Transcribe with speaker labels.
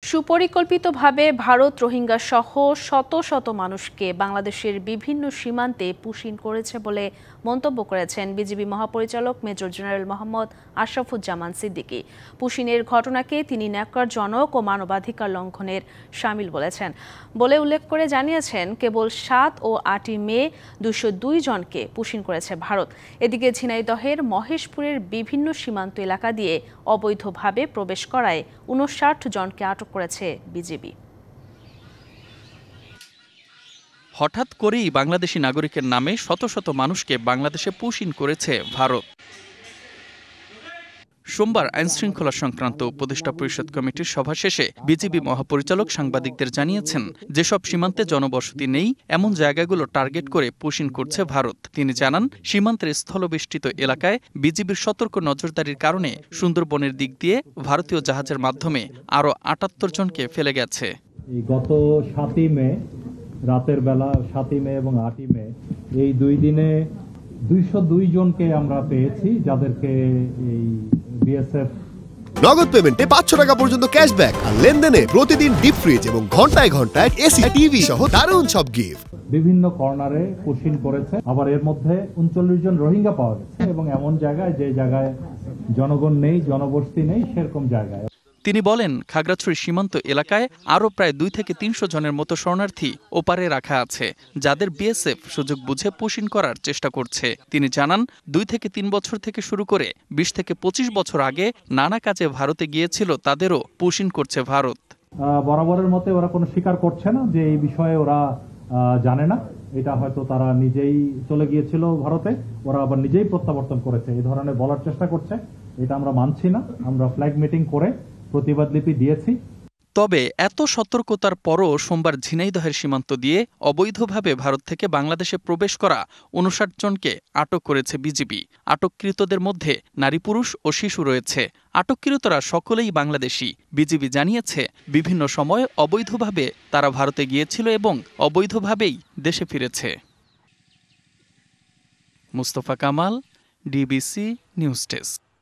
Speaker 1: সুপরিকল্পিতভাবে ভারত রোহিঙ্গা সহ শত শত মানুষকে বাংলাদেশের বিভিন্ন সীমান্তে পুশিন করেছে বলে মন্তব্য করেছেন বিজিবি মহাপরিচালক মেজর জেনারেল মোহাম্মদ আশরাফুজ্জামান সিদ্দিকী। পুশিনের ঘটনাকে তিনি ন্যাক্কারজনক ও মানবাধিকার লঙ্ঘনের শামিল বলে উল্লেখ করে জানিয়েছেন, কেবল ৭ ও ৮ই মে ২০২ জনকে পুশিন করেছে ভারত। এদিকে ঝিনাইদহের মহেশপুরের বিভিন্ন সীমান্ত এলাকা দিয়ে অবৈধভাবে প্রবেশ করায় ৫৯ জনকে আটক করেছে বিজিবি।
Speaker 2: হঠাৎ করেই বাংলাদেশি নাগরিকের নামে শত শত মানুষকে বাংলাদেশে পুশিন করেছে ভারত। সোমবার আইনশৃঙ্খলা সংক্রান্ত উপদেষ্টা পরিষদ কমিটির সভা শেষে বিজিবি মহাপরিচালক সাংবাদিকদের জানিয়েছেন, যেসব সীমান্তে জনবসতি নেই এমন জায়গাগুলো টার্গেট করে পুশিন করছে ভারত। তিনি জানান, সীমান্তের স্থলবেষ্টিত এলাকায় বিজিবির সতর্ক নজরদারির কারণে সুন্দরবনের দিক দিয়ে ভারতীয় জাহাজের মাধ্যমে আরও ৭৮ জনকে ফেলে গেছে।
Speaker 3: গত ৭ই মে রাতের বেলা, ৭ই মে এবং ৮ই মে এই ২ দিনে ২০২ জনকে আমরা পেয়েছি, যাদেরকে এই বিএসএফ
Speaker 4: নগদ পেমেন্টে ৫০০ টাকা পর্যন্ত ক্যাশব্যাক আর লেনদেনে প্রতিদিন ডিপ ফ্রিজ এবং ঘন্টায় ঘন্টায় এসি টিভি সহ দারুণ সব গিফট।
Speaker 3: বিভিন্ন কর্নারে পুশিন করেছে। আবার এর মধ্যে ৩৯ জন রোহিঙ্গা পাওয়া গেছে এবং এমন জায়গায় যে জায়গায় জনগণ নেই, জনবসতি নেই, সেরকম জায়গায়।
Speaker 2: তিনি বলেন, খাগড়াছড়ি সীমান্ত এলাকায় আরও প্রায় ২ থেকে ৩০০ জনের মতো শরণার্থী ওপারে রাখা আছে, যাদের বিএসএফ সুযোগ বুঝে পুশিন করার চেষ্টা করছে। তিনি জানান, ২ থেকে ৩ বছর থেকে শুরু করে ২০ থেকে ২৫ বছর আগে নানা কাজে ভারতে গিয়েছিল তাদেরও পুশিন করছে ভারত।
Speaker 3: বরাবরের মতে ওরা কোনো স্বীকার করছে না যে এই বিষয়ে ওরা জানে না। এটা হয়তো তারা নিজেই চলে গিয়েছিল ভারতে, ওরা আবার নিজেই প্রত্যাবর্তন করেছে, এই ধরনের বলার চেষ্টা করছে। এটা আমরা মানছি না। আমরা ফ্ল্যাগ মিটিং করে প্রতিবাদ লিপি দিয়েছি।
Speaker 2: তবে এত সতর্কতার পরও সোমবার ঝিনাইদহের সীমান্ত দিয়ে অবৈধভাবে ভারত থেকে বাংলাদেশে প্রবেশ করা ৫৯ জনকে আটক করেছে বিজিবি। আটককৃতদের মধ্যে নারী, পুরুষ ও শিশু রয়েছে। আটককৃতরা সকলেই বাংলাদেশি। বিজিবি জানিয়েছে, বিভিন্ন সময় অবৈধভাবে তারা ভারতে গিয়েছিল এবং অবৈধভাবেই দেশে ফিরেছে। Mustafa Kamal, DBC news desk.